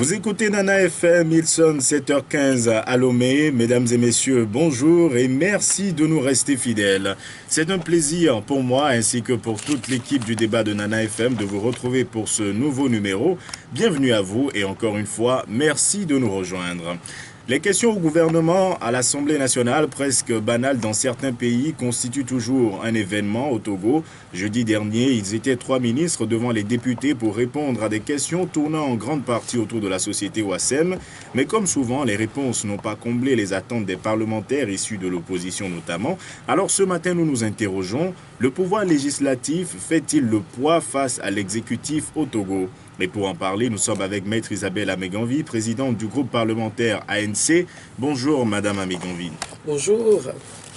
Vous écoutez Nana FM, il sonne 7h15 à Lomé. Mesdames et messieurs, bonjour et merci de nous rester fidèles. C'est un plaisir pour moi ainsi que pour toute l'équipe du débat de Nana FM de vous retrouver pour ce nouveau numéro. Bienvenue à vous et encore une fois, merci de nous rejoindre. Les questions au gouvernement à l'Assemblée nationale, presque banales dans certains pays, constituent toujours un événement au Togo. Jeudi dernier, ils étaient 3 ministres devant les députés pour répondre à des questions tournant en grande partie autour de la société Ouassem. Mais comme souvent, les réponses n'ont pas comblé les attentes des parlementaires issus de l'opposition notamment. Alors ce matin, nous nous interrogeons, le pouvoir législatif fait-il le poids face à l'exécutif au Togo ? Mais pour en parler, nous sommes avec Maître Isabelle Ameganvi, présidente du groupe parlementaire ANC. Bonjour Madame Ameganvi. Bonjour.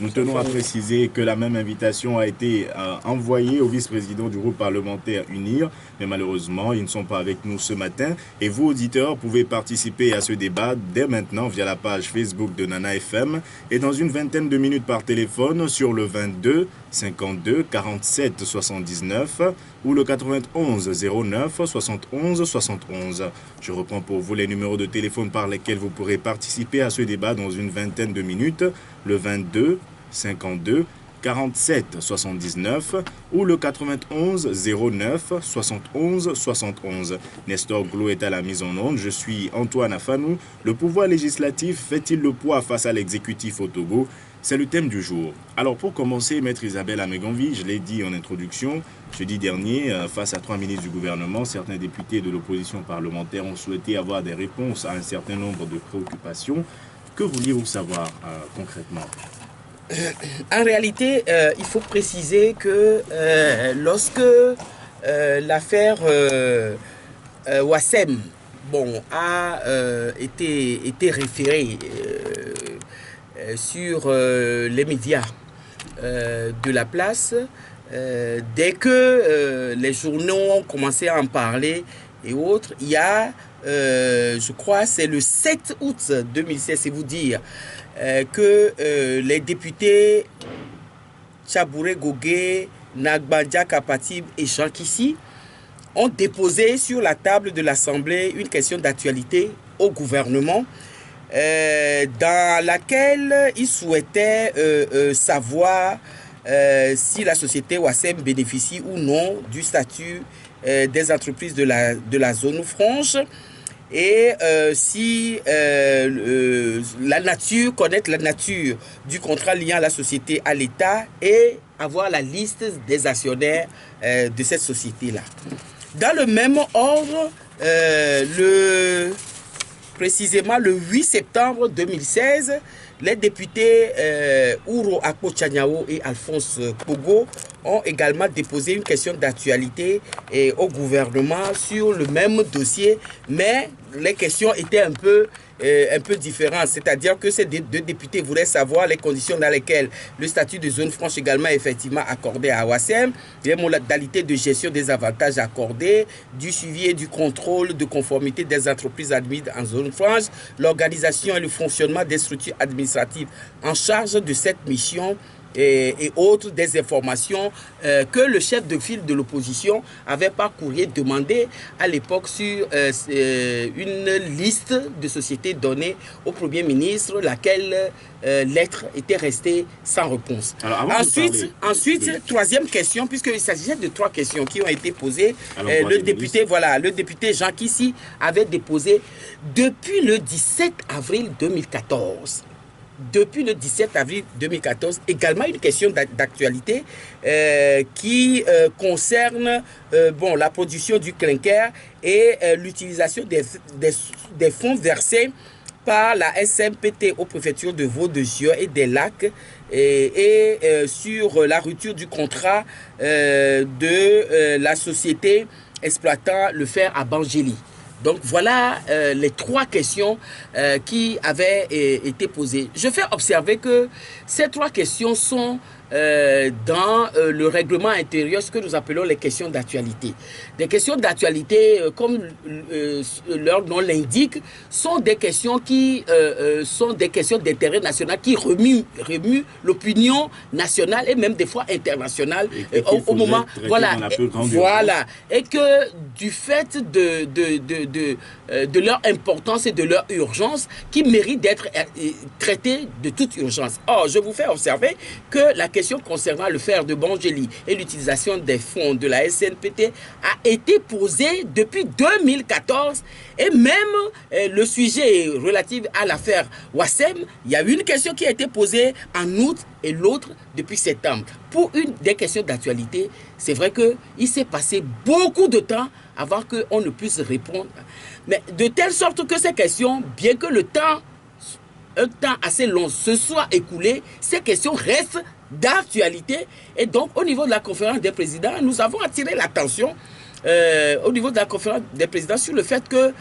Nous tenons à préciser que la même invitation a été envoyée au vice-président du groupe parlementaire UNIR, mais malheureusement, ils ne sont pas avec nous ce matin. Et vous, auditeurs, pouvez participer à ce débat dès maintenant via la page Facebook de Nana FM et dans une vingtaine de minutes par téléphone sur le 22 52 47 79 ou le 91 09 71 71. Je reprends pour vous les numéros de téléphone par lesquels vous pourrez participer à ce débat dans une vingtaine de minutes, le 22 52 47 79 ou le 91 09 71 71. Nestor Glo est à la mise en onde. Je suis Antoine Afanou. Le pouvoir législatif fait-il le poids face à l'exécutif au Togo? C'est le thème du jour. Alors pour commencer, Maître Isabelle Ameganvi, je l'ai dit en introduction, jeudi dernier, face à 3 ministres du gouvernement, certains députés de l'opposition parlementaire ont souhaité avoir des réponses à un certain nombre de préoccupations. Que vouliez-vous savoir concrètement ? En réalité, il faut préciser que lorsque l'affaire Ouassem a été référée sur les médias de la place, dès que les journaux ont commencé à en parler et autres, il y a, je crois, c'est le 7 août 2016, c'est vous dire, que les députés Chabouré Gogué, Nagbandja Kapatib et Jean Kissi ont déposé sur la table de l'Assemblée une question d'actualité au gouvernement dans laquelle ils souhaitaient savoir si la société Ouassem bénéficie ou non du statut des entreprises de la zone franche et si connaître la nature du contrat liant la société à l'État et avoir la liste des actionnaires de cette société-là. Dans le même ordre, précisément le 8 septembre 2016, les députés Ouro Akpo-Tchaniao et Alphonse Pogo ont également déposé une question d'actualité au gouvernement sur le même dossier, mais les questions étaient un peu différentes. C'est-à-dire que ces deux députés voulaient savoir les conditions dans lesquelles le statut de zone franche également effectivement accordé à Ouassem, les modalités de gestion des avantages accordés, du suivi et du contrôle de conformité des entreprises admises en zone franche, l'organisation et le fonctionnement des structures administratives en charge de cette mission et autres des informations que le chef de file de l'opposition avait par courrier demandé à l'époque sur une liste de sociétés donnée au Premier ministre, laquelle lettre était restée sans réponse. Alors, ensuite, troisième question, puisqu'il s'agissait de 3 questions qui ont été posées. Le député Jean Kissi avait déposé depuis le 17 avril 2014. Depuis le 17 avril 2014, également une question d'actualité qui concerne la production du clinker et l'utilisation des fonds versés par la SMPT aux préfectures de Vaud-de-Jours et des Lacs et sur la rupture du contrat de la société exploitant le fer à Bangély. Donc voilà les 3 questions qui avaient été posées. Je fais observer que ces 3 questions sont dans le règlement intérieur ce que nous appelons les questions d'actualité. Des questions d'actualité, comme leur nom l'indique, sont des questions qui sont des questions d'intérêt national qui remuent l'opinion nationale et même des fois internationale au moment. Voilà, voilà. Et que du fait de leur importance et de leur urgence, qui méritent d'être traitées de toute urgence. Or, je vous fais observer que la question concernant le fer de Bangély et l'utilisation des fonds de la SNPT a été posée depuis 2014 et même le sujet relatif à l'affaire Wassem, il y a eu une question qui a été posée en août et l'autre depuis septembre. Pour une des questions d'actualité, c'est vrai qu'il s'est passé beaucoup de temps avant qu'on ne puisse répondre. Mais de telle sorte que ces questions, bien que un temps assez long se soit écoulé, ces questions restent d'actualité. Et donc, au niveau de la conférence des présidents, nous avons attiré l'attention au niveau de la conférence des présidents sur le fait que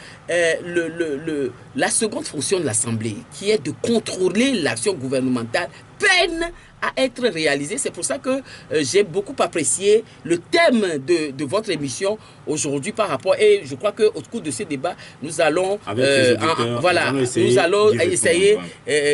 la seconde fonction de l'Assemblée, qui est de contrôler l'action gouvernementale, peine à être réalisée. C'est pour ça que j'ai beaucoup apprécié le thème de votre émission aujourd'hui par rapport, et je crois qu'au cours de ce débat, nous allons essayer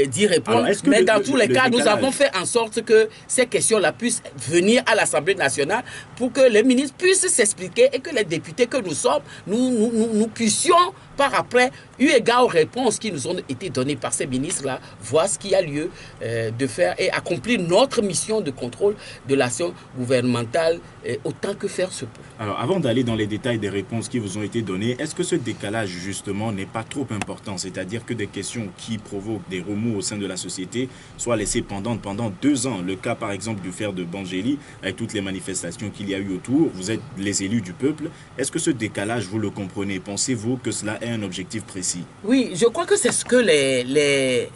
d'y répondre. Alors, mais dans tous les cas, nous avons fait en sorte que ces questions-là puissent venir à l'Assemblée nationale pour que les ministres puissent s'expliquer et que les députés que nous sommes, nous puissions par après, eu égard aux réponses qui nous ont été données par ces ministres-là, voir ce qu'il y a lieu de faire et accomplir notre mission de contrôle de l'action gouvernementale autant que faire se peut. Alors, avant d'aller dans les détails des réponses qui vous ont été données, est-ce que ce décalage, justement, n'est pas trop important? C'est-à-dire que des questions qui provoquent des remous au sein de la société soient laissées pendantes pendant 2 ans. Le cas, par exemple, du fer de Bangély, avec toutes les manifestations qu'il y a eu autour, vous êtes les élus du peuple. Est-ce que ce décalage, vous le comprenez? Pensez-vous que cela est un objectif précis? Oui, je crois que c'est ce que les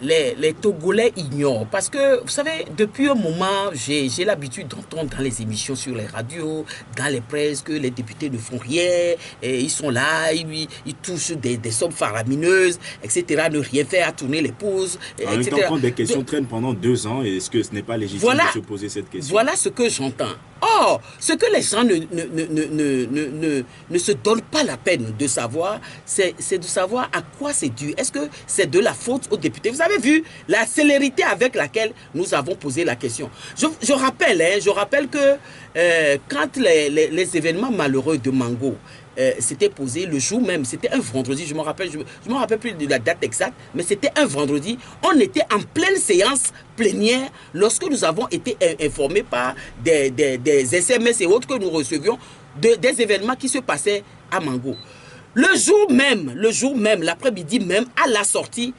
Togolais ignorent. Parce que, vous savez, depuis un moment, j'ai l'habitude d'entendre dans les émissions sur les radios, dans les presses, que les députés ne font rien, et ils sont là, ils touchent des sommes faramineuses, etc., ne rien faire, à tourner les pouces, en même temps, quand des questions traînent pendant 2 ans, est-ce que ce n'est pas légitime de se poser cette question? Voilà ce que j'entends. Or, ce que les gens ne se donnent pas la peine de savoir, c'est de savoir à quoi c'est dû. Est-ce que c'est de la faute aux députés? Vous avez vu la célérité avec laquelle nous avons posé la question. Je rappelle que quand les événements malheureux de Mango c'était posé le jour même, c'était un vendredi, je me rappelle plus de la date exacte, mais c'était un vendredi, on était en pleine séance plénière lorsque nous avons été informés par des SMS et autres que nous recevions des événements qui se passaient à Mango. Le jour même, l'après-midi même, à la sortie,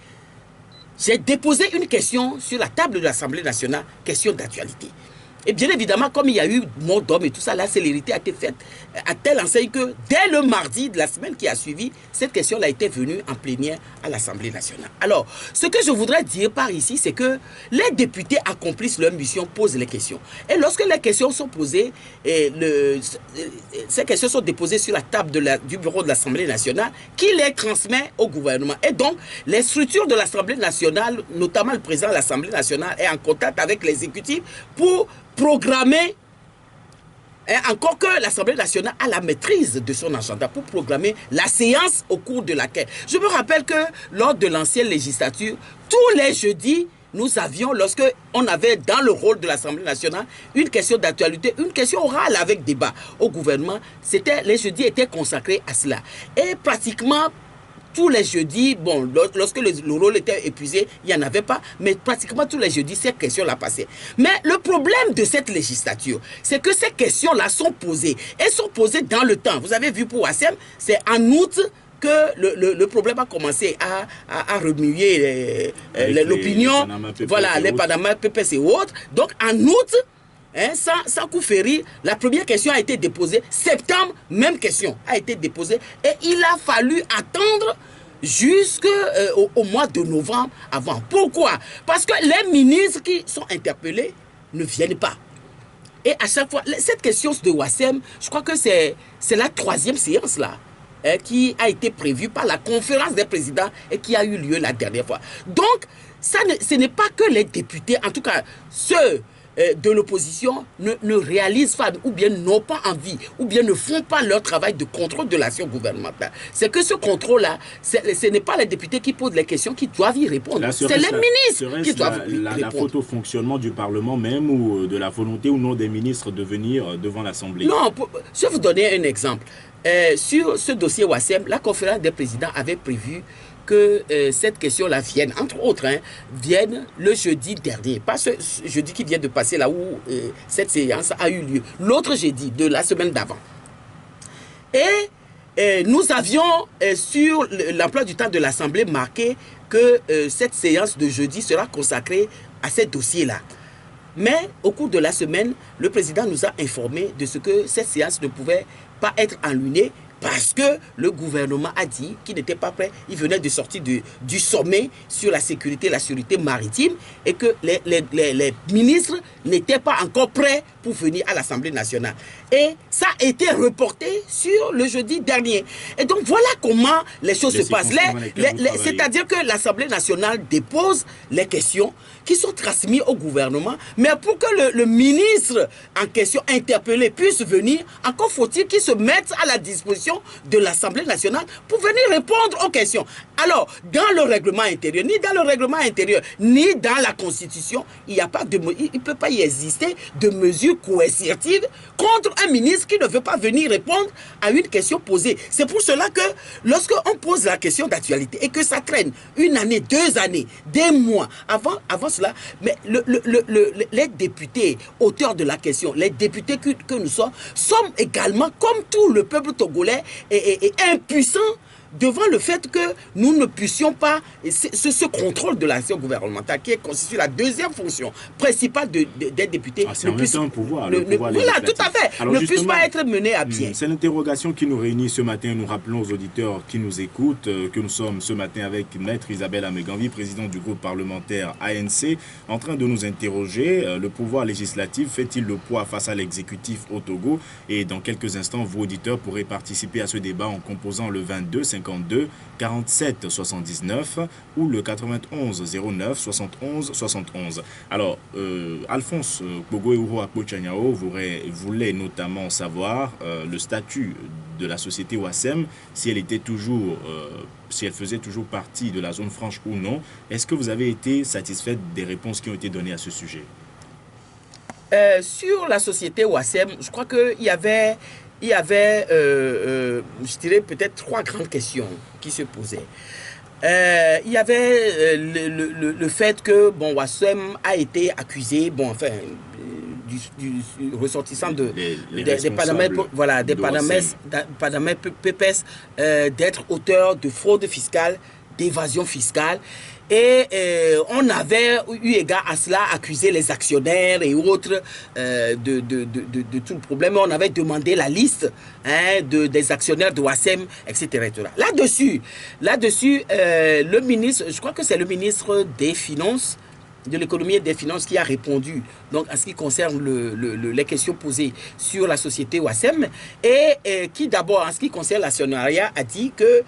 j'ai déposé une question sur la table de l'Assemblée nationale, question d'actualité. Et bien évidemment, comme il y a eu mort d'homme et tout ça, la célérité a été faite à telle enseigne que dès le mardi de la semaine qui a suivi, cette question-là était venue en plénière à l'Assemblée nationale. Alors, ce que je voudrais dire par ici, c'est que les députés accomplissent leur mission, posent les questions. Et lorsque les questions sont posées, ces questions sont déposées sur la table du bureau de l'Assemblée nationale, qui les transmet au gouvernement. Et donc, les structures de l'Assemblée nationale, notamment le président de l'Assemblée nationale, est en contact avec l'exécutif pour programmer, encore que l'Assemblée nationale a la maîtrise de son agenda pour programmer la séance au cours de laquelle. Je me rappelle que lors de l'ancienne législature, tous les jeudis, nous avions, lorsque on avait dans le rôle de l'Assemblée nationale une question d'actualité, une question orale avec débat au gouvernement, les jeudis étaient consacrés à cela. Et pratiquement tous les jeudis, bon, lorsque le rôle était épuisé, il n'y en avait pas, mais pratiquement tous les jeudis, ces questions-là passaient. Mais le problème de cette législature, c'est que ces questions-là sont posées. Elles sont posées dans le temps. Vous avez vu pour Wassem, c'est en août que le problème a commencé à remuer l'opinion, voilà, les Panama Papers et autres. Donc en août, sans coup férir, la première question a été déposée. Septembre, même question a été déposée. Et il a fallu attendre jusqu'au mois de novembre avant. Pourquoi? Parce que les ministres qui sont interpellés ne viennent pas. Et à chaque fois, cette question de Wassem, je crois que c'est la 3e séance là, qui a été prévue par la conférence des présidents et qui a eu lieu la dernière fois. Donc, ce n'est pas que les députés, en tout cas ceux de l'opposition ne réalisent pas, ou bien n'ont pas envie, ou bien ne font pas leur travail de contrôle de l'action gouvernementale. C'est que ce contrôle-là, ce n'est pas les députés qui posent les questions qui doivent y répondre. C'est les ministres qui doivent y répondre. La faute au fonctionnement du Parlement même, ou de la volonté ou non des ministres de venir devant l'Assemblée? Non, je vais vous donner un exemple. Sur ce dossier Ouassem, la conférence des présidents avait prévu que cette question-là vienne, entre autres, vienne le jeudi dernier. Pas ce jeudi qui vient de passer là où cette séance a eu lieu. L'autre jeudi de la semaine d'avant. Et nous avions sur l'emploi du temps de l'Assemblée marqué que cette séance de jeudi sera consacrée à ces dossiers-là. Mais au cours de la semaine, le président nous a informé de ce que cette séance ne pouvait pas être enlunée parce que le gouvernement a dit qu'il n'était pas prêt. Il venait de sortir du sommet sur la sécurité maritime et que les ministres n'étaient pas encore prêts pour venir à l'Assemblée nationale. Et ça a été reporté sur le jeudi dernier. Et donc voilà comment les choses se passent. C'est-à-dire que l'Assemblée nationale dépose les questions qui sont transmises au gouvernement, mais pour que le ministre en question interpellé puisse venir, encore faut-il qu'il se mette à la disposition de l'Assemblée nationale pour venir répondre aux questions. Alors, dans le règlement intérieur, ni dans le règlement intérieur, ni dans la Constitution, il ne peut pas y exister de mesures coercitives contre un ministre qui ne veut pas venir répondre à une question posée. C'est pour cela que lorsqu'on pose la question d'actualité et que ça traîne une année, 2 années, des mois, avant cela, mais les députés auteurs de la question, les députés que nous sommes également, comme tout le peuple togolais, et impuissants devant le fait que nous ne puissions pas, ce contrôle de l'action gouvernementale qui constitue la deuxième fonction principale des députés, c'est en même temps un pouvoir, voilà, tout à fait, alors ne puisse pas être mené à bien. C'est l'interrogation qui nous réunit ce matin. Nous rappelons aux auditeurs qui nous écoutent que nous sommes ce matin avec Maître Isabelle Ameganvi, présidente du groupe parlementaire ANC, en train de nous interroger. Le pouvoir législatif fait-il le poids face à l'exécutif au Togo? Et dans quelques instants, vos auditeurs pourraient participer à ce débat en composant le 22 52 47 79 ou le 91 09 71 71. Alors, Alphonse Kpogo Uhuru Akpo-Tchaniao voulait notamment savoir le statut de la société Ouassem, si elle faisait toujours partie de la zone franche ou non. Est-ce que vous avez été satisfait des réponses qui ont été données à ce sujet? Sur la société Ouassem, je crois qu'il y avait, je dirais peut-être 3 grandes questions qui se posaient. Il y avait le fait que Ouassem a été accusé, du ressortissant des Panama Papers d'être auteur de fraude fiscale, d'évasion fiscale. Et on avait eu égard à cela accusé les actionnaires et autres de tout le problème. On avait demandé la liste des actionnaires de Ouassem, etc. Là-dessus, le ministre, je crois que c'est le ministre des Finances, de l'économie et des finances qui a répondu donc à ce qui concerne les questions posées sur la société Ouassem et qui d'abord en ce qui concerne l'actionnariat a dit que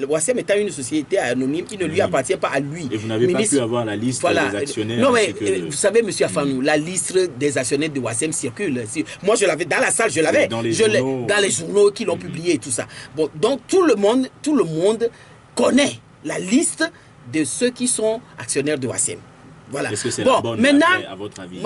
Ouassem étant une société anonyme qui ne lui appartient pas à lui. Et vous n'avez pas pu avoir la liste des actionnaires? Non mais vous savez monsieur Afanou, la liste des actionnaires de Ouassem circule. Moi je l'avais dans la salle, je l'avais dans les journaux qui l'ont publié et tout ça. Bon, donc tout le monde connaît la liste de ceux qui sont actionnaires de Ouassem. Voilà. Est-ce que c'est la bonne, à votre avis?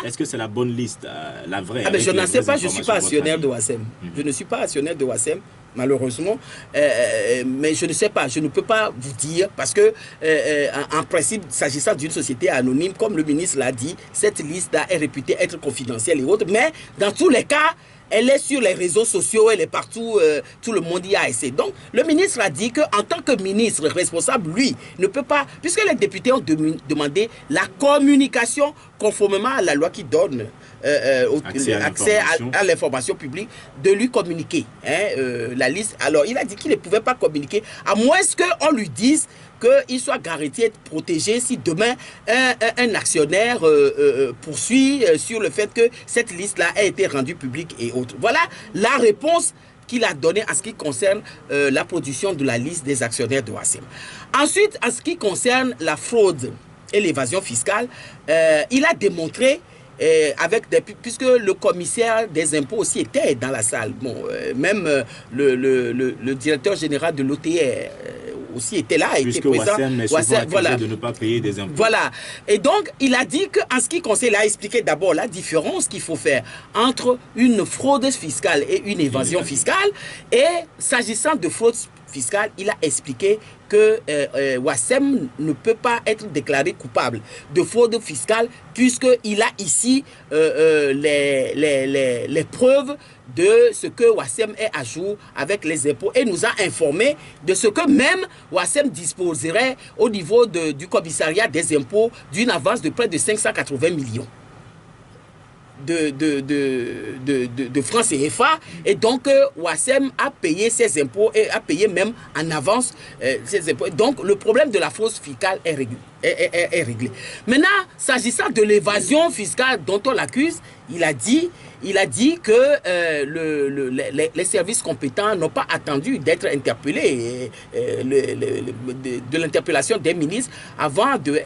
Est-ce que c'est la bonne liste, la vraie? Je n'en sais pas, je ne suis pas actionnaire de Ouassem. Je ne suis pas actionnaire de Ouassem, malheureusement. Mais je ne sais pas, je ne peux pas vous dire, parce que, en principe, s'agissant d'une société anonyme, comme le ministre l'a dit, cette liste-là est réputée être confidentielle et autres. Mais dans tous les cas, elle est sur les réseaux sociaux, elle est partout, tout le monde y a essayé. Donc, le ministre a dit qu'en tant que ministre responsable, lui, ne peut pas, puisque les députés ont demandé la communication conformément à la loi qui donne accès à l'information publique, de lui communiquer la liste. Alors, il a dit qu'il ne pouvait pas communiquer, à moins qu'on lui dise qu'il soit garanti d'être protégé si demain un actionnaire poursuit sur le fait que cette liste-là a été rendue publique et autres. Voilà la réponse qu'il a donnée en ce qui concerne la production de la liste des actionnaires de Ouassem. Ensuite, en ce qui concerne la fraude et l'évasion fiscale, il a démontré puisque le commissaire des impôts aussi était dans la salle. Bon, même le directeur général de l'OTR aussi était là, puisque était présent. Wassem est souvent accusé voilà. de ne pas payer des impôts. Voilà. Et donc, il a dit qu'en ce qui concerne, il a expliqué d'abord la différence qu'il faut faire entre une fraude fiscale et une évasion fiscale. Et s'agissant de fraude fiscale, il a expliqué que Wassem ne peut pas être déclaré coupable de fraude fiscale puisqu'il a ici les preuves de ce que Wassem est à jour avec les impôts et nous a informé de ce que même Wassem disposerait au niveau du commissariat des impôts d'une avance de près de 580 millions. De francs CFA et donc Wassem a payé ses impôts et a payé même en avance ses impôts. Donc le problème de la fraude fiscale est réglé. Maintenant, s'agissant de l'évasion fiscale dont on l'accuse, il a dit que les services compétents n'ont pas attendu d'être interpellés, de l'interpellation des ministres avant de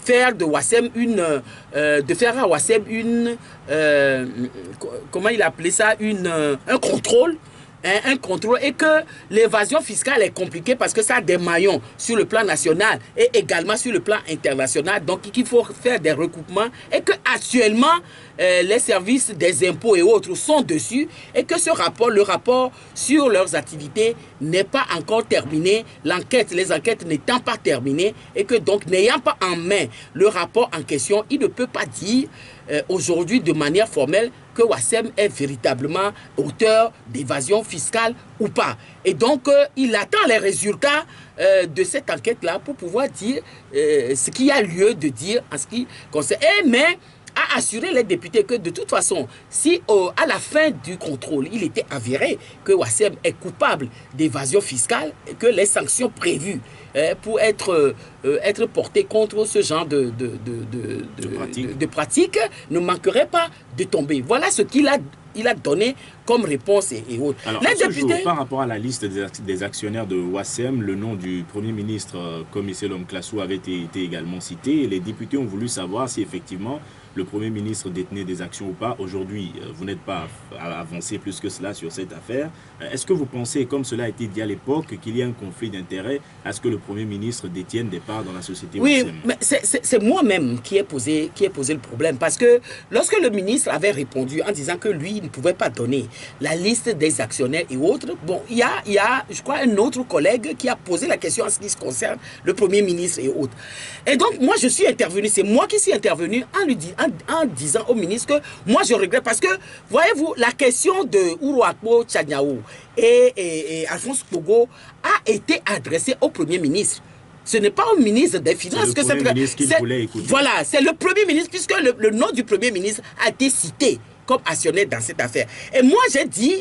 faire à Wassem une comment il appelait ça, un contrôle. Un contrôle et que l'évasion fiscale est compliquée parce que ça a des maillons sur le plan national et également sur le plan international. Donc, il faut faire des recoupements et que actuellement les services des impôts et autres sont dessus et que le rapport sur leurs activités n'est pas encore terminé, les enquêtes n'étant pas terminées et que donc n'ayant pas en main le rapport en question, il ne peut pas dire aujourd'hui de manière formelle que Wassem est véritablement auteur d'évasion fiscale ou pas. Et donc, il attend les résultats de cette enquête-là pour pouvoir dire ce qu'il y a lieu de dire en ce qui concerne. Mais a assuré les députés que de toute façon, si à la fin du contrôle, il était avéré que Wassem est coupable d'évasion fiscale, et que les sanctions prévues pour être portées contre ce genre de pratiques ne manqueraient pas de tomber. Voilà ce qu'il a donné comme réponse et autres. Alors, les députés... jour, par rapport à la liste des actionnaires de Wassem, le nom du Premier ministre Commissaire Lom Klasso avait été également cité. Et les députés ont voulu savoir si effectivement le Premier ministre détenait des actions ou pas. Aujourd'hui, vous n'êtes pas avancé plus que cela sur cette affaire. Est-ce que vous pensez, comme cela a été dit à l'époque, qu'il y a un conflit d'intérêts à ce que le Premier ministre détienne des parts dans la société Wassem? Oui, mais c'est moi-même qui ai posé le problème. Parce que lorsque le ministre avait répondu en disant que lui, il ne pouvait pas donner la liste des actionnaires et autres, bon, il y a, je crois, un autre collègue qui a posé la question en ce qui se concerne le Premier ministre et autres. Et donc, moi, je suis intervenu, c'est moi qui suis intervenu en disant au ministre que moi, je regrette parce que, voyez-vous, la question de Ouro Akpo Tchaniaou et Alphonse Pogo a été adressée au Premier ministre. Ce n'est pas au ministre des Finances que c'est le Premier ministre qu'il voulait écouter. Voilà, c'est le Premier ministre, puisque le nom du Premier ministre a été cité comme actionnaire dans cette affaire. Et moi, j'ai dit,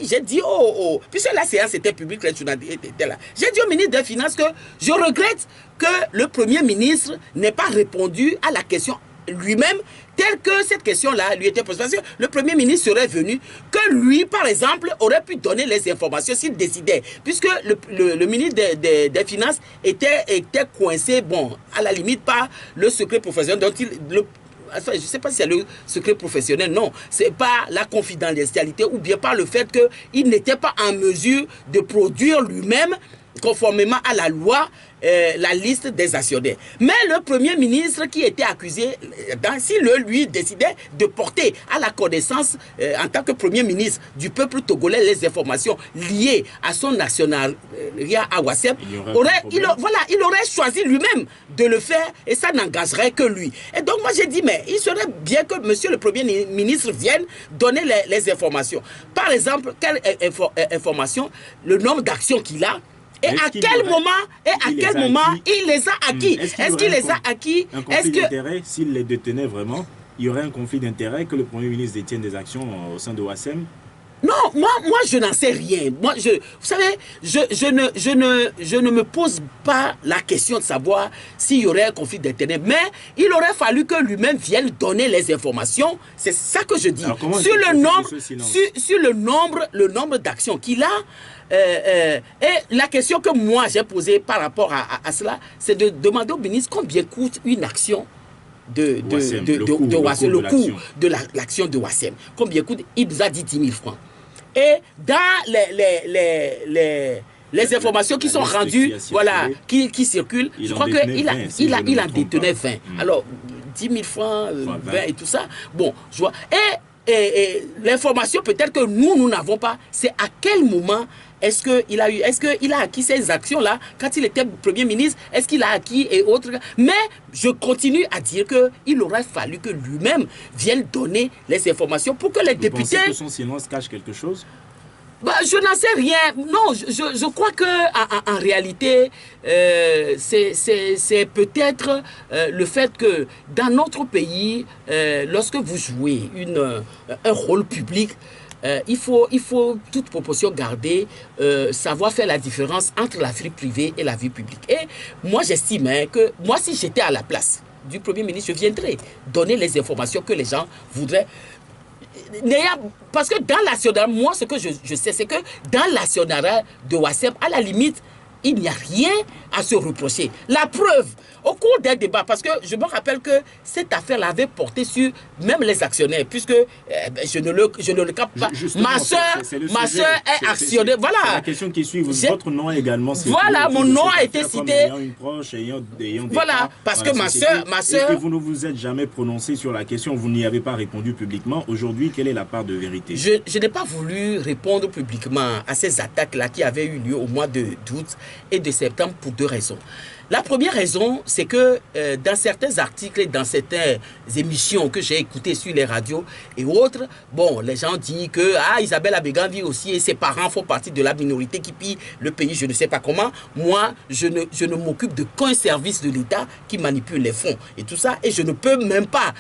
puisque la séance était publique, les journalistes étaient là, j'ai dit au ministre des Finances que je regrette que le Premier ministre n'ait pas répondu à la question lui-même, telle que cette question-là lui était posée. Parce que le Premier ministre serait venu, que lui, par exemple, aurait pu donner les informations s'il décidait. Puisque le ministre des Finances était coincé, bon, à la limite, par le secret professionnel dont je ne sais pas si c'est le secret professionnel, non. C'est pas la confidentialité ou bien par le fait qu'il n'était pas en mesure de produire lui-même, conformément à la loi, la liste des actionnaires. Mais le Premier ministre qui était accusé, s'il lui décidait de porter à la connaissance, en tant que Premier ministre du peuple togolais, les informations liées à son nationalité à Wassem, il aurait choisi lui-même de le faire et ça n'engagerait que lui. Et donc moi j'ai dit, mais il serait bien que monsieur le Premier ministre vienne donner les informations. Par exemple, quelle information, le nombre d'actions qu'il a, et à quel moment il les a acquis. Est-ce qu'il les a acquis? Un conflit d'intérêt, s'il les détenait vraiment, il y aurait un conflit d'intérêt que le Premier ministre détienne des actions au sein de Wassem? Non, moi je n'en sais rien. Moi, vous savez, je ne me pose pas la question de savoir s'il y aurait un conflit d'intérêt. Mais il aurait fallu que lui-même vienne donner les informations. C'est ça que je dis. Alors, sur le nombre d'actions qu'il a. Et la question que moi j'ai posée par rapport à cela, c'est de demander au ministre combien coûte une action Wassem, le coût de l'action de Wassem. Combien coûte? Il nous a dit 10 000 francs. Et dans les informations qui sont rendues, voilà, qui circulent, je crois qu'il en détenait 20. Alors, 10 000 francs, 20 et tout ça. Bon, je vois. Et l'information peut-être que nous n'avons pas, c'est à quel moment est-ce qu'il a acquis ces actions-là quand il était Premier ministre? Est-ce qu'il a acquis et autres? Mais je continue à dire qu'il aurait fallu que lui-même vienne donner les informations pour que les députés... Vous pensez que son silence cache quelque chose? Je n'en sais rien. Non, je crois que en réalité, c'est peut-être le fait que dans notre pays, lorsque vous jouez un rôle public, il faut toute proportion garder, savoir faire la différence entre la vie privée et la vie publique. Et moi, j'estime que moi, si j'étais à la place du Premier ministre, je viendrais donner les informations que les gens voudraient. Parce que dans l'actionnariat, moi, ce que je sais, c'est que dans l'actionnariat de Wassem, à la limite, il n'y a rien à se reprocher. La preuve, au cours des débats, parce que je me rappelle que cette affaire avait porté sur même les actionnaires, puisque je ne le capte pas. Ma soeur est actionnaire. Voilà. La question qui suit, votre nom également. Voilà, mon nom a été cité. Une proche, voilà, parce que ma soeur. Et que vous ne vous êtes jamais prononcé sur la question, vous n'y avez pas répondu publiquement. Aujourd'hui, quelle est la part de vérité? Je n'ai pas voulu répondre publiquement à ces attaques-là qui avaient eu lieu au mois d'août et de septembre pour deux raisons. La première raison, c'est que dans certains articles et dans certaines émissions que j'ai écoutées sur les radios et autres, bon, les gens disent que Isabelle Améganvi aussi et ses parents font partie de la minorité qui pille le pays, je ne sais pas comment. Moi, je ne m'occupe de qu'un service de l'État qui manipule les fonds et tout ça, et je ne peux même pas...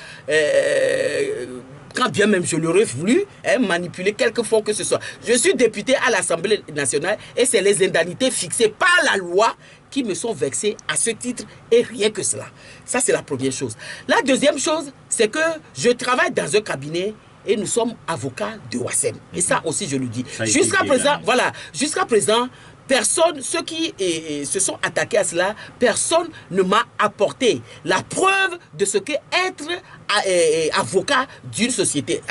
quand bien même je l'aurais voulu, manipuler quelque fonds que ce soit. Je suis député à l'Assemblée nationale et c'est les indemnités fixées par la loi qui me sont vexées à ce titre et rien que cela. Ça, c'est la première chose. La deuxième chose, c'est que je travaille dans un cabinet et nous sommes avocats de Wassem. Et ça aussi, je le dis. Jusqu'à présent, voilà, jusqu'à présent, personne, ceux qui se sont attaqués à cela, personne ne m'a apporté la preuve de ce qu'est être avocat d'une société.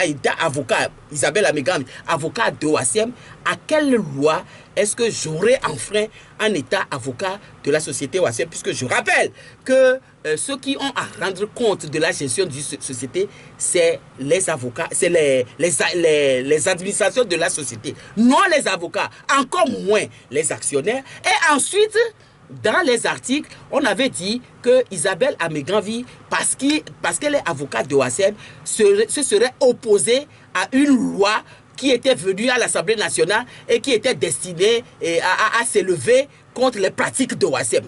Avocat, Isabelle Améganvi, avocat de Wassem, à quelle loi est-ce que j'aurais enfreint en état avocat de la société Wassem, puisque je rappelle que ceux qui ont à rendre compte de la gestion d'une société, c'est les avocats, c'est les administrations de la société, non les avocats, encore moins les actionnaires. Et ensuite, dans les articles, on avait dit que Isabelle Améganvi, parce qu'elle est avocate de Wassem, se serait opposée à une loi qui était venue à l'Assemblée nationale et qui était destinée à s'élever contre les pratiques de Wassem.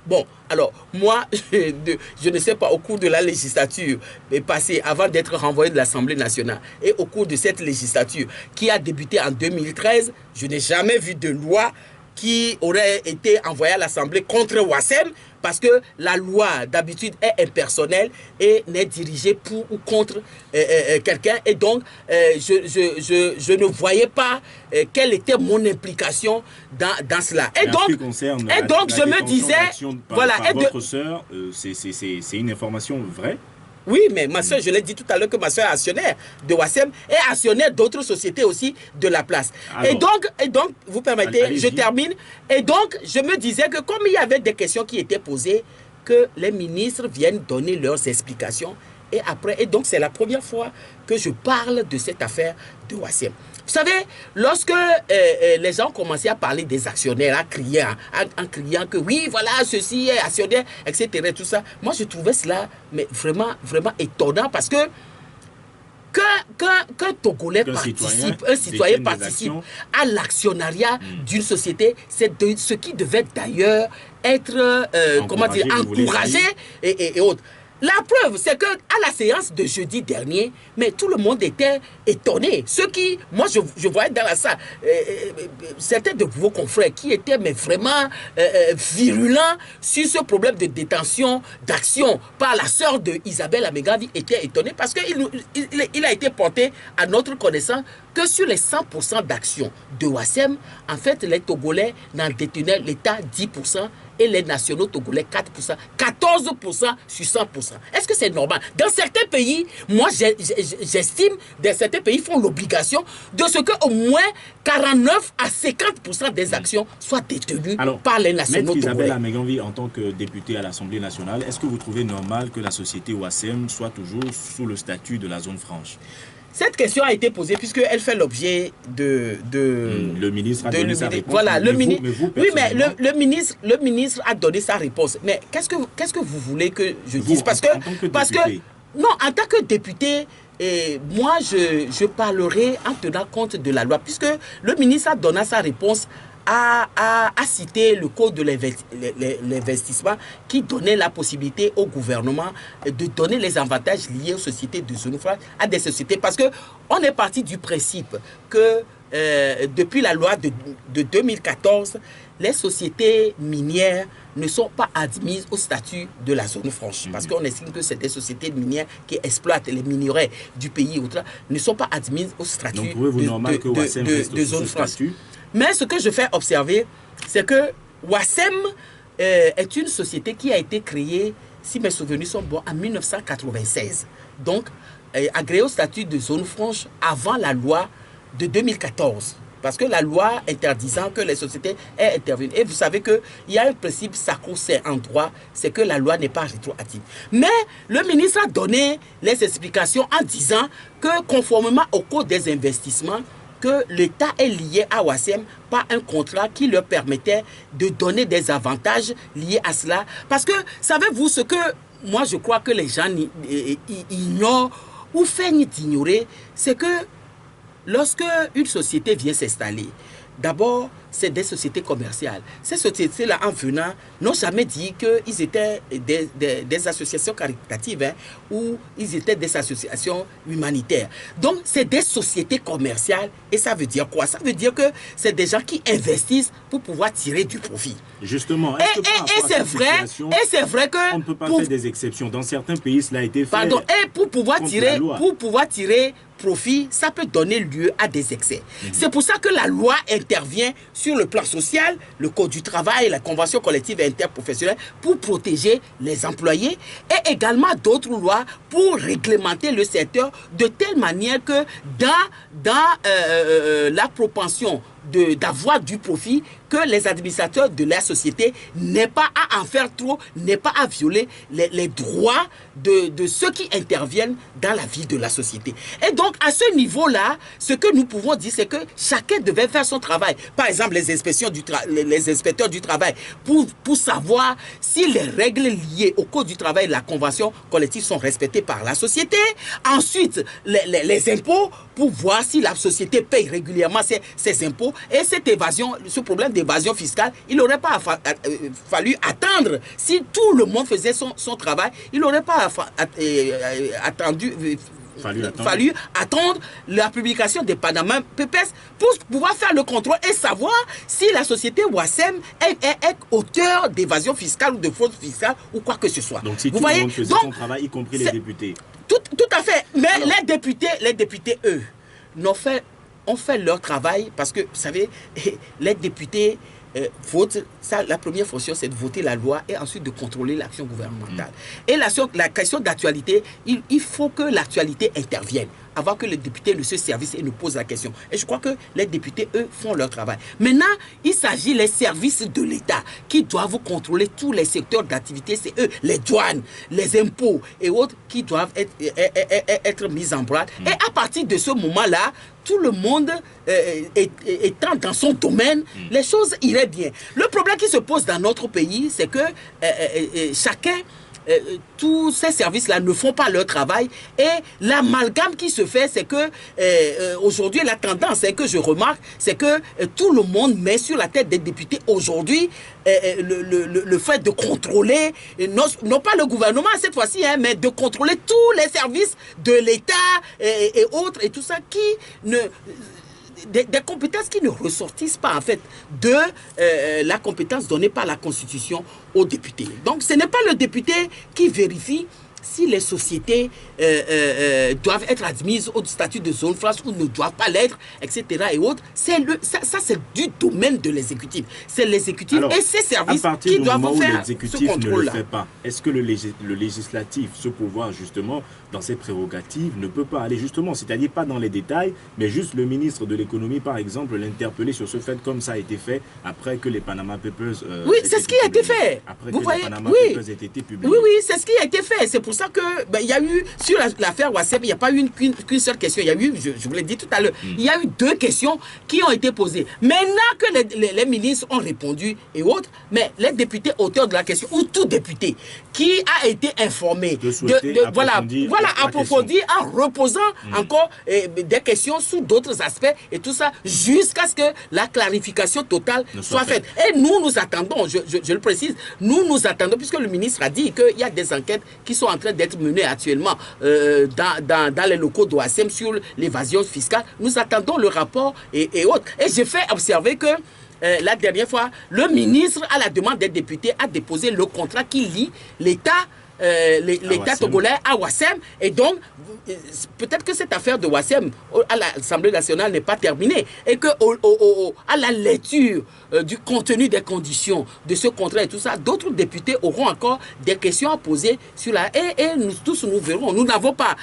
Bon, alors, moi, je ne sais pas, au cours de la législature passée, avant d'être renvoyé de l'Assemblée nationale, et au cours de cette législature qui a débuté en 2013, je n'ai jamais vu de loi qui aurait été envoyée à l'Assemblée contre Wassem, parce que la loi d'habitude est impersonnelle et n'est dirigée pour ou contre quelqu'un. Et donc, je ne voyais pas quelle était mon implication dans cela. Et donc, je me disais... Voilà, votre sœur, c'est une information vraie? Oui, mais ma soeur, je l'ai dit tout à l'heure que ma soeur est actionnaire de Wassem et actionnaire d'autres sociétés aussi de la place. Alors, et donc, vous permettez, je termine. Et donc, je me disais que comme il y avait des questions qui étaient posées, que les ministres viennent donner leurs explications. Et après, et donc c'est la première fois que je parle de cette affaire de Wassem. Vous savez, lorsque les gens commençaient à parler des actionnaires, en criant que oui, voilà, ceci est actionnaire, etc., tout ça, moi je trouvais cela mais vraiment, vraiment étonnant parce que qu'un Togolais participe, un citoyen participe à l'actionnariat d'une société, c'est ce qui devait d'ailleurs être, comment dire, encouragé et autres. La preuve, c'est qu'à la séance de jeudi dernier, mais tout le monde était étonné. Ceux qui, moi je voyais dans la salle, certains de vos confrères qui étaient mais vraiment virulents sur ce problème de détention d'action par la sœur de Isabelle Améganvi étaient étonnés parce qu'il a été porté à notre connaissance que sur les 100% d'actions de Ouassem, en fait, les Togolais n'en détenaient l'État 10% et les nationaux togolais 4%, 14% sur 100%. Est-ce que c'est normal? Dans certains pays, moi j'estime, dans certains pays font l'obligation de ce qu'au moins 49 à 50% des actions soient détenues par les nationaux togolais. Isabelle Ameganvi, en tant que députée à l'Assemblée nationale, est-ce que vous trouvez normal que la société Ouassem soit toujours sous le statut de la zone franche? Cette question a été posée puisqu'elle fait l'objet le ministre a donné sa réponse. Voilà, le ministre. Oui, mais le ministre a donné sa réponse. Mais qu'est-ce que vous voulez que je dise? Parce que non, en tant que député, moi je parlerai en tenant compte de la loi, puisque le ministre a donné sa réponse. A cité le code de l'investissement qui donnait la possibilité au gouvernement de donner les avantages liés aux sociétés de zone franche à des sociétés. Parce qu'on est parti du principe que depuis la loi de 2014, les sociétés minières ne sont pas admises au statut de la zone franche. Parce qu'on estime que c'est des sociétés minières qui exploitent les minerais du pays ne sont pas admises au statut de zone franche. Mais ce que je fais observer, c'est que Ouassem est une société qui a été créée, si mes souvenirs sont bons, en 1996. Donc, agréée au statut de zone franche avant la loi de 2014. Parce que la loi interdisant que les sociétés aient intervenu. Et vous savez qu'il y a un principe sacro-saint en droit, c'est que la loi n'est pas rétroactive. Mais le ministre a donné les explications en disant que conformément au code des investissements, que l'État est lié à Ouassem par un contrat qui leur permettait de donner des avantages liés à cela. Parce que, savez-vous ce que moi je crois que les gens ignorent ou feignent d'ignorer, c'est que lorsque une société vient s'installer, d'abord, c'est des sociétés commerciales. Ces sociétés-là, en venant, n'ont jamais dit qu'ils étaient des associations caritatives ou ils étaient des associations humanitaires. Donc, c'est des sociétés commerciales. Et ça veut dire quoi? Ça veut dire que c'est des gens qui investissent pour pouvoir tirer du profit. Justement, et c'est vrai que... On ne peut pas faire des exceptions. Dans certains pays, cela a été fait. Pardon, et pour pouvoir tirer profit, ça peut donner lieu à des excès. C'est pour ça que la loi intervient sur le plan social, le Code du travail, la Convention collective et interprofessionnelle pour protéger les employés et également d'autres lois pour réglementer le secteur de telle manière que dans la propension d'avoir du profit, que les administrateurs de la société n'aient pas à en faire trop, n'aient pas à violer les droits de ceux qui interviennent dans la vie de la société. Et donc, à ce niveau-là, ce que nous pouvons dire, c'est que chacun devait faire son travail. Par exemple, les inspecteurs du travail, pour savoir si les règles liées au Code du travail et la Convention collective sont respectées par la société. Ensuite, les impôts, pour voir si la société paye régulièrement ses impôts. Et cette évasion, ce problème d'évasion fiscale, il n'aurait pas fallu attendre. Si tout le monde faisait son travail, il n'aurait pas fallu attendre la publication des Panama Papers pour pouvoir faire le contrôle et savoir si la société Ouassem est auteur d'évasion fiscale ou de fraude fiscale ou quoi que ce soit. Donc si tout le monde faisait son travail, y compris les députés. Tout à fait. Mais alors, les députés, eux, ont fait leur travail parce que, vous savez, les députés votent. Ça, la première fonction, c'est de voter la loi et ensuite de contrôler l'action gouvernementale. Et la question d'actualité, il faut que l'actualité intervienne avant que les députés ne se servissent et ne posent la question. Et je crois que les députés, eux, font leur travail. Maintenant, il s'agit des services de l'État qui doivent contrôler tous les secteurs d'activité. C'est eux, les douanes, les impôts et autres qui doivent être mis en branle. Et à partir de ce moment-là, tout le monde étant dans son domaine, les choses iraient bien. Le problème qui se pose dans notre pays, c'est que chacun... tous ces services-là ne font pas leur travail et l'amalgame qui se fait, c'est que aujourd'hui, la tendance que je remarque, c'est que tout le monde met sur la tête des députés aujourd'hui le fait de contrôler, non pas le gouvernement cette fois-ci, mais de contrôler tous les services de l'État et autres et tout ça qui ne... Des compétences qui ne ressortissent pas en fait de la compétence donnée par la Constitution aux députés. Donc ce n'est pas le député qui vérifie si les sociétés doivent être admises au statut de zone franche ou ne doivent pas l'être, etc. et autres, ça c'est du domaine de l'exécutif. C'est l'exécutif et ses services qui doivent faire ce contrôle-là. Ne le fait pas. Est-ce que le législatif, ce pouvoir justement, dans ses prérogatives, ne peut pas aller justement, c'est-à-dire pas dans les détails, mais juste le ministre de l'économie, par exemple, l'interpeller sur ce fait, comme ça a été fait après que les Panama Papers... oui, c'est ce qui a été fait. Après que les Panama Papers aient été publiés. Oui, c'est ce qui a été fait. C'est pour ça que il y a eu, sur l'affaire WASEM, il n'y a pas eu qu'une seule question. Il y a eu, je vous l'ai dit tout à l'heure, il y a eu 2 questions qui ont été posées. Maintenant que les ministres ont répondu et autres, mais les députés auteurs de la question, ou tout député qui a été informé approfondir en reposant encore des questions sous d'autres aspects et tout ça, jusqu'à ce que la clarification totale soit faite. Et nous attendons, je le précise, nous attendons, puisque le ministre a dit qu'il y a des enquêtes qui sont en train d'être menées actuellement dans les locaux d'OASEM sur l'évasion fiscale. Nous attendons le rapport et autres. Et j'ai fait observer que la dernière fois, le ministre, à la demande des députés, a déposé le contrat qui lie l'État togolais à WASEM. Et donc, peut-être que cette affaire de WASEM à l'Assemblée nationale n'est pas terminée. Et que à la lecture du contenu des conditions de ce contrat et tout ça, d'autres députés auront encore des questions à poser sur la... Et nous tous, nous verrons. Nous n'avons pas...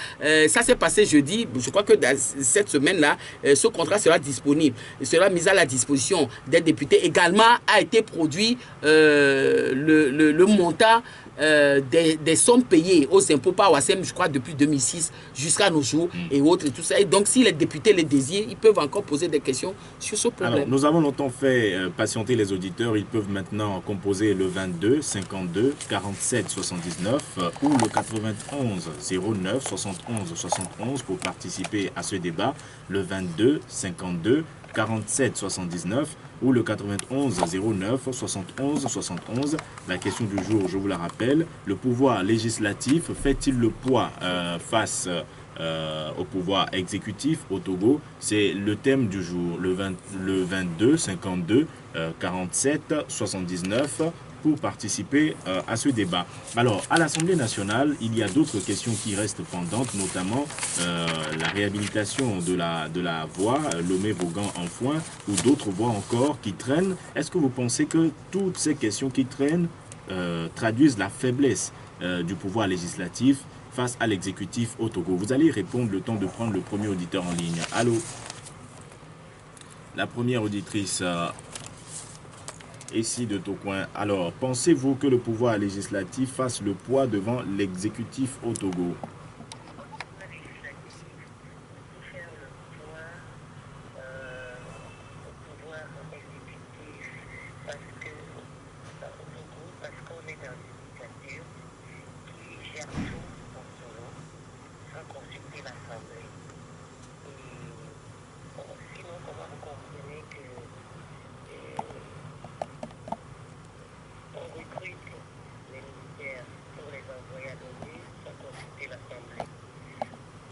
ça s'est passé jeudi. Je crois que dans cette semaine-là, ce contrat sera disponible. Il sera mis à la disposition des députés. Également, a été produit le montant des sommes payées aux impôts par WASEM, je crois, depuis 2006 jusqu'à nos jours et autres et tout ça. Et donc, si les députés les désirent, ils peuvent encore poser des questions sur ce problème. Alors, nous avons longtemps fait patienter les auditeurs. Ils peuvent maintenant composer le 22 52 47 79 ou le 91 09 71 71 pour participer à ce débat. Le 22 52 47 79 ou le 91 09 71 71. La question du jour, je vous la rappelle, le pouvoir législatif fait-il le poids face au pouvoir exécutif au Togo? C'est le thème du jour, le 22 52 47 79 pour participer à ce débat. Alors, à l'Assemblée nationale, il y a d'autres questions qui restent pendantes, notamment la réhabilitation de la voie Lomé-Vaughan-Enfoin ou d'autres voies encore qui traînent. Est-ce que vous pensez que toutes ces questions qui traînent traduisent la faiblesse du pouvoir législatif face à l'exécutif au Togo? Vous allez répondre le temps de prendre le premier auditeur en ligne. Allô? La première auditrice... ici de Tocoin. Alors, pensez-vous que le pouvoir législatif fasse le poids devant l'exécutif au Togo?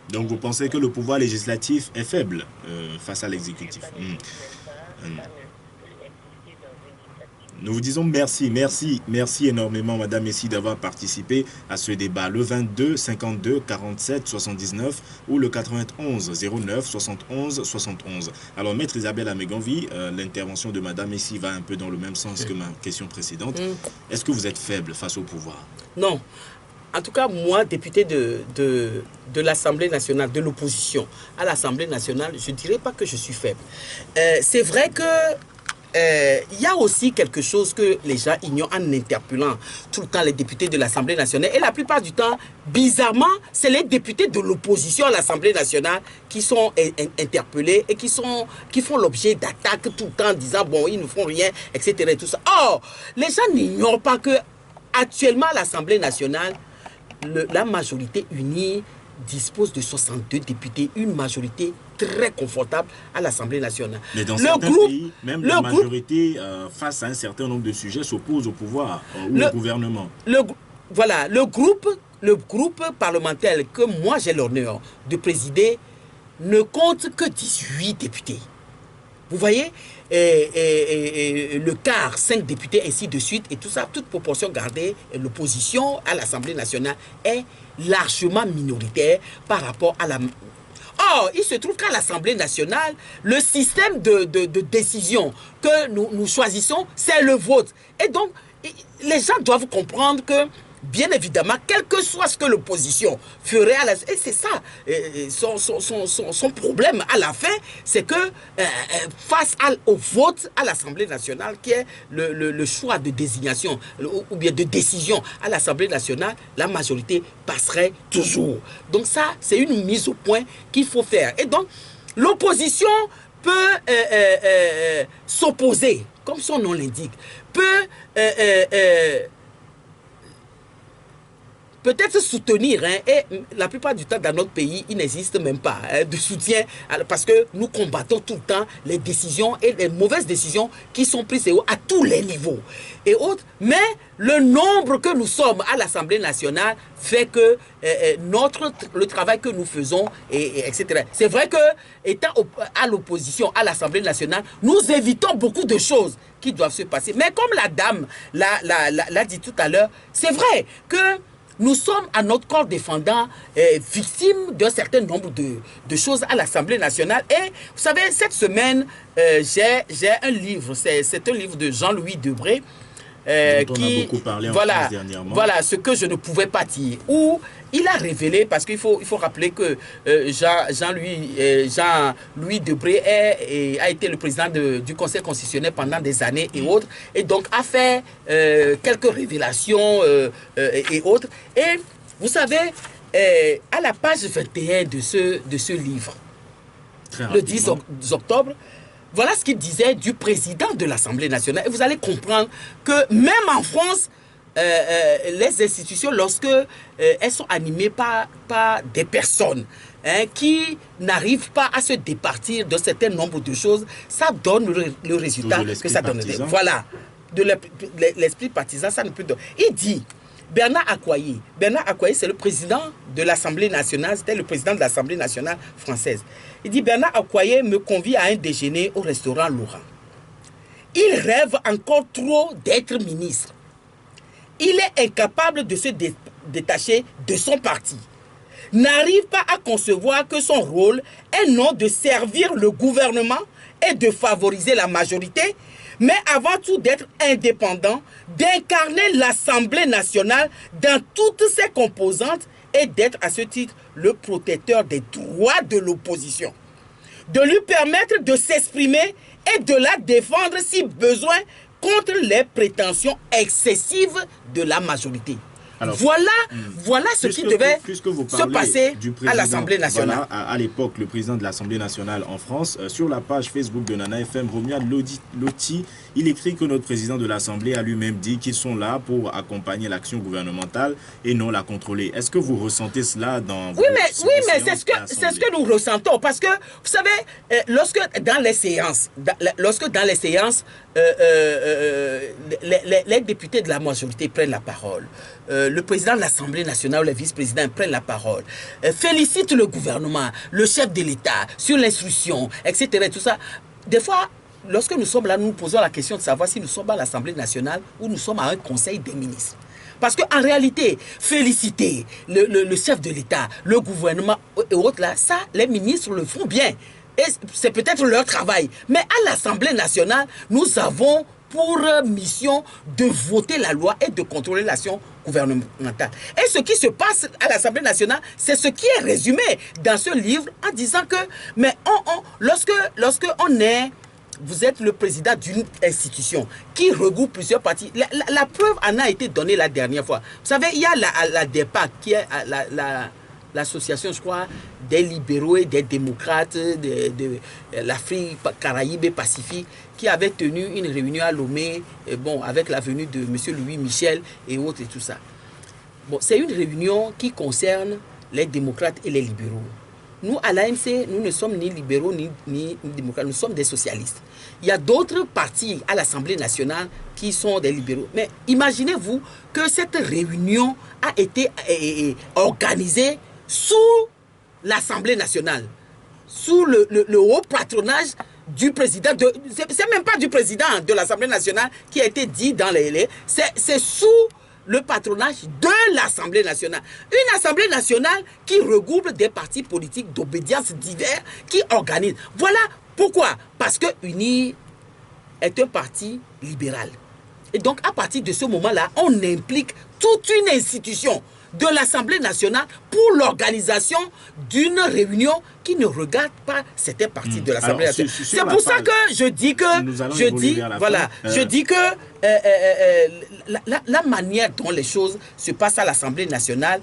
Donc vous pensez que le pouvoir législatif est faible face à l'exécutif? Nous vous disons merci énormément, Madame Messi, d'avoir participé à ce débat. Le 22 52 47 79 ou le 91 09 71 71. Alors, Maître Isabelle Améganvi, l'intervention de Madame Messi va un peu dans le même sens que ma question précédente. Est-ce que vous êtes faible face au pouvoir? Non. En tout cas, moi, député de l'Assemblée nationale, de l'opposition à l'Assemblée nationale, je ne dirais pas que je suis faible. C'est vrai que il y a aussi quelque chose que les gens ignorent en interpellant tout le temps les députés de l'Assemblée nationale. Et la plupart du temps, bizarrement, c'est les députés de l'opposition à l'Assemblée nationale qui sont interpellés et qui font l'objet d'attaques tout le temps en disant, bon, ils ne font rien, etc. Et tout ça. Or, les gens n'ignorent pas que actuellement, à l'Assemblée nationale, la majorité unie dispose de 62 députés, une majorité très confortable à l'Assemblée nationale. Mais dans certains pays, même la majorité, face à un certain nombre de sujets, s'oppose au pouvoir ou au gouvernement. Voilà, le groupe parlementaire que moi j'ai l'honneur de présider ne compte que 18 députés. Vous voyez, le quart, 5 députés, ainsi de suite, et tout ça, toute proportion gardée, l'opposition à l'Assemblée nationale est largement minoritaire par rapport à la... Or, il se trouve qu'à l'Assemblée nationale, le système de décision que nous choisissons, c'est le vote. Et donc, les gens doivent comprendre que, bien évidemment, quel que soit ce que l'opposition ferait à la... Et c'est ça, son problème à la fin, c'est que face au vote à l'Assemblée nationale, qui est le choix de désignation ou bien de décision à l'Assemblée nationale, la majorité passerait toujours. Donc ça, c'est une mise au point qu'il faut faire. Et donc, l'opposition peut s'opposer, comme son nom l'indique, peut... peut-être soutenir, hein, et la plupart du temps dans notre pays, il n'existe même pas de soutien parce que nous combattons tout le temps les décisions et les mauvaises décisions qui sont prises à tous les niveaux et autres. Mais le nombre que nous sommes à l'Assemblée nationale fait que le travail que nous faisons, etc. C'est vrai que, étant à l'opposition à l'Assemblée nationale, nous évitons beaucoup de choses qui doivent se passer. Mais comme la dame l'a dit tout à l'heure, c'est vrai que nous sommes à notre corps défendant victimes d'un certain nombre de choses à l'Assemblée nationale. Et vous savez, cette semaine, j'ai un livre, c'est un livre de Jean-Louis Debré, dont on a beaucoup parlé en France dernièrement. Voilà, ce que je ne pouvais pas dire. Où il a révélé, parce qu'il faut rappeler que Jean-Louis Debré a été le président du Conseil constitutionnel pendant des années et autres, et donc a fait quelques révélations et autres. Et vous savez, à la page 21 de ce livre, le 10 octobre, voilà ce qu'il disait du président de l'Assemblée nationale. Et vous allez comprendre que même en France, les institutions, lorsque elles sont animées par des personnes qui n'arrivent pas à se départir d'un certain nombre de choses, ça donne le résultat que ça donne. Voilà, de l'esprit partisan, ça ne peut donner. Il dit, Bernard Accoyer, c'est le président de l'Assemblée nationale, c'était le président de l'Assemblée nationale française. Il dit, Bernard Accoyer me convie à un déjeuner au restaurant Laurent. Il rêve encore trop d'être ministre. Il est incapable de se détacher de son parti. N'arrive pas à concevoir que son rôle est non de servir le gouvernement et de favoriser la majorité, mais avant tout d'être indépendant, d'incarner l'Assemblée nationale dans toutes ses composantes et d'être à ce titre le protecteur des droits de l'opposition. De lui permettre de s'exprimer et de la défendre si besoin contre les prétentions excessives de la majorité. Alors, voilà ce qui devait se passer à l'Assemblée nationale. Voilà, à l'époque, le président de l'Assemblée nationale en France, sur la page Facebook de Nana FM, Romuald Lotti, il écrit que notre président de l'Assemblée a lui-même dit qu'ils sont là pour accompagner l'action gouvernementale et non la contrôler. Est-ce que vous ressentez cela dans vos séances? Oui, mais c'est ce que nous ressentons. Parce que, vous savez, lorsque dans les séances, les députés de la majorité prennent la parole, le président de l'Assemblée nationale ou les vice-présidents prennent la parole, félicitent le gouvernement, le chef de l'État sur l'instruction, etc. Et tout ça. Des fois, lorsque nous sommes là, nous nous posons la question de savoir si nous sommes à l'Assemblée nationale ou nous sommes à un conseil des ministres. Parce qu'en réalité, féliciter le chef de l'État, le gouvernement et autres, là, ça, les ministres le font bien. Et c'est peut-être leur travail. Mais à l'Assemblée nationale, nous avons pour mission de voter la loi et de contrôler l'action gouvernementale. Et ce qui se passe à l'Assemblée nationale, c'est ce qui est résumé dans ce livre en disant que, mais lorsque vous êtes le président d'une institution qui regroupe plusieurs partis, la preuve en a été donnée la dernière fois. Vous savez, il y a la DEPAC, qui est l'association, je crois, des libéraux et des démocrates de l'Afrique, Caraïbes et Pacifique, qui avait tenu une réunion à Lomé, avec la venue de M. Louis Michel et autres et tout ça. Bon, c'est une réunion qui concerne les démocrates et les libéraux. Nous, à l'ANC, nous ne sommes ni libéraux ni démocrates, nous sommes des socialistes. Il y a d'autres partis à l'Assemblée nationale qui sont des libéraux. Mais imaginez-vous que cette réunion a été organisée sous l'Assemblée nationale, sous le haut patronage du président, c'est même pas du président de l'Assemblée nationale qui a été dit dans les c'est sous le patronage de l'Assemblée nationale. Une Assemblée nationale qui regroupe des partis politiques d'obédience divers qui organisent. Voilà pourquoi. Parce que UNIR est un parti libéral. Et donc, à partir de ce moment-là, on implique toute une institution de l'Assemblée nationale pour l'organisation d'une réunion qui ne regarde pas certains partis de l'Assemblée nationale. C'est pour ça que je dis que, je dis que la manière dont les choses se passent à l'Assemblée nationale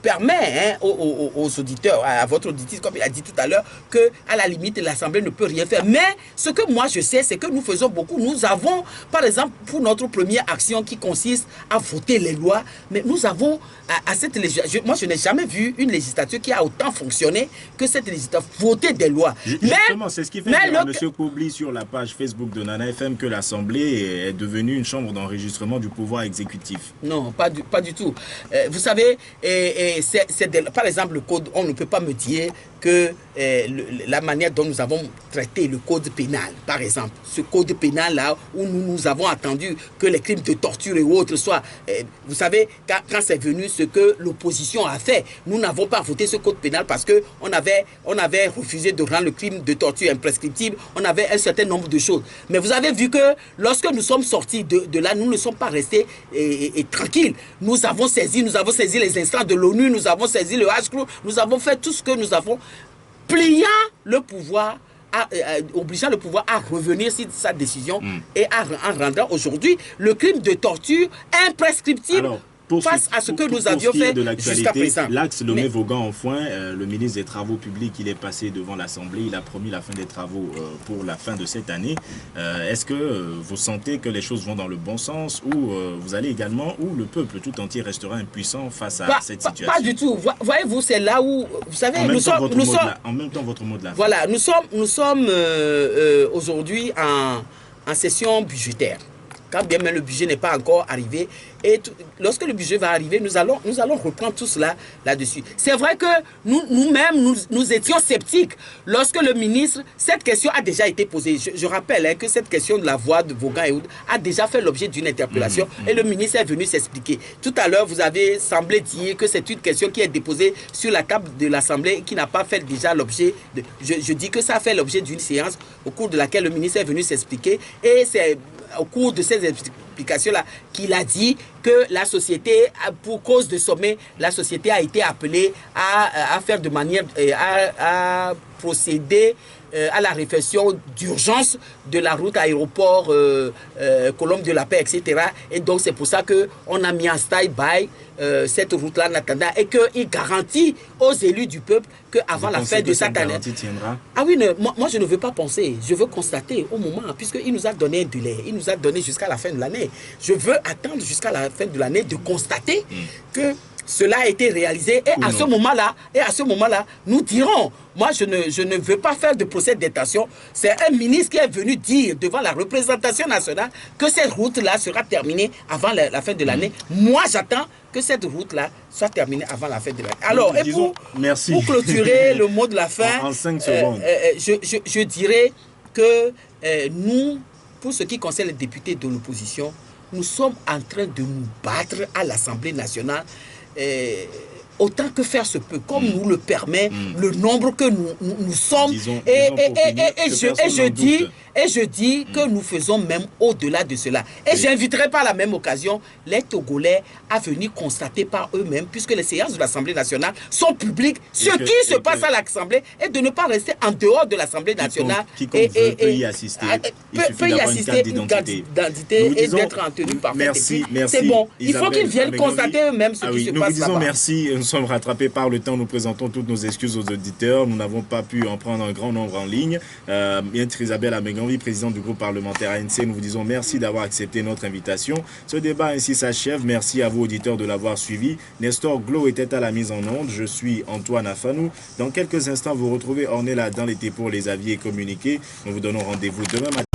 permet aux auditeurs, à votre auditrice, comme il a dit tout à l'heure, qu'à la limite, l'Assemblée ne peut rien faire. Mais ce que moi je sais, c'est que nous faisons beaucoup. Nous avons, par exemple, pour notre première action qui consiste à voter les lois, mais nous avons à cette législature, moi je n'ai jamais vu une législature qui a autant fonctionné que cette législature, voter des lois. Justement, c'est ce qui fait dire à M. Kobli sur la page Facebook de Nana FM que l'Assemblée est devenue une chambre d'enregistrement du pouvoir exécutif. Non, pas du tout. Vous savez, par exemple, le code, on ne peut pas me dire que la manière dont nous avons traité le code pénal, par exemple, ce code pénal-là, où nous avons attendu que les crimes de torture et autres soient... vous savez, quand c'est venu ce que l'opposition a fait, nous n'avons pas voté ce code pénal parce qu'on avait refusé de rendre le crime de torture imprescriptible, on avait un certain nombre de choses. Mais vous avez vu que lorsque nous sommes sortis de là, nous ne sommes pas restés tranquilles. Nous avons saisi les instances de l'ONU, nous avons saisi le HCRU, nous avons fait tout ce que nous avons, pliant le pouvoir, obligeant le pouvoir à revenir sur sa décision et en rendant aujourd'hui le crime de torture imprescriptible. Alors, face à ce que nous avions fait jusqu'à présent. L'axe Lomé-Vaughan-Enfoin, le ministre des Travaux publics, il est passé devant l'Assemblée, il a promis la fin des travaux pour la fin de cette année. Est-ce que vous sentez que les choses vont dans le bon sens ou vous allez également, ou le peuple tout entier restera impuissant face à cette situation? Pas du tout. Voyez-vous, c'est là où, vous savez, en même temps, votre mot de la fin. Voilà, nous sommes aujourd'hui en session budgétaire. Quand bien même le budget n'est pas encore arrivé. Et lorsque le budget va arriver, nous allons reprendre tout cela là-dessus. C'est vrai que nous-mêmes, nous étions sceptiques lorsque le ministre, cette question a déjà été posée. Je rappelle que cette question de la voix de Vaughan et Oud a déjà fait l'objet d'une interpellation et le ministre est venu s'expliquer. Tout à l'heure, vous avez semblé dire que c'est une question qui est déposée sur la table de l'Assemblée et qui n'a pas fait déjà l'objet de... Je dis que ça a fait l'objet d'une séance au cours de laquelle le ministre est venu s'expliquer et c'est au cours de ces explications-là qu'il a dit que la société, pour cause de sommet, la société a été appelée à faire de manière, à procéder à la réfection d'urgence de la route aéroport Colombe de la Paix, etc. Et donc c'est pour ça qu'on a mis en stand-by cette route-là en attendant et qu'il garantit aux élus du peuple qu'avant la fin de cette année... Ah oui, moi je ne veux pas penser, je veux constater au moment, puisqu'il nous a donné un délai, il nous a donné jusqu'à la fin de l'année. Je veux attendre jusqu'à la fin de l'année de constater que cela a été réalisé et à ce moment-là, nous dirons, moi je ne veux pas faire de procès d'intention, c'est un ministre qui est venu dire devant la représentation nationale que cette route-là sera terminée avant la fin de l'année. Moi j'attends que cette route-là soit terminée avant la fin de l'année. Alors, et pour clôturer le mot de la fin, en 5 secondes. Je dirais que nous, pour ce qui concerne les députés de l'opposition, nous sommes en train de nous battre à l'Assemblée nationale autant que faire se peut, comme nous le permet le nombre que nous sommes. Je dis que nous faisons même au-delà de cela. Et j'inviterai par la même occasion les Togolais à venir constater par eux-mêmes, puisque les séances de l'Assemblée nationale sont publiques, ce qui se passe à l'Assemblée, et de ne pas rester en dehors de l'Assemblée nationale. Quiconque peut y assister. Il suffit d'avoir une carte d'identité. Et d'être en tenue parfaite. Merci. C'est bon. Il faut qu'ils viennent constater eux-mêmes ce qui se passe là-bas. Nous vous disons merci. Nous sommes rattrapés par le temps. Nous présentons toutes nos excuses aux auditeurs. Nous n'avons pas pu en prendre un grand nombre en ligne. Maître Isabelle Améganvi, présidente du groupe parlementaire ANC, nous vous disons merci d'avoir accepté notre invitation. Ce débat ainsi s'achève. Merci à vous, auditeurs, de l'avoir suivi. Nestor Glo était à la mise en onde. Je suis Antoine Afanou. Dans quelques instants, vous retrouvez Ornella dans l'été pour les avis et communiqués. Nous vous donnons rendez-vous demain matin.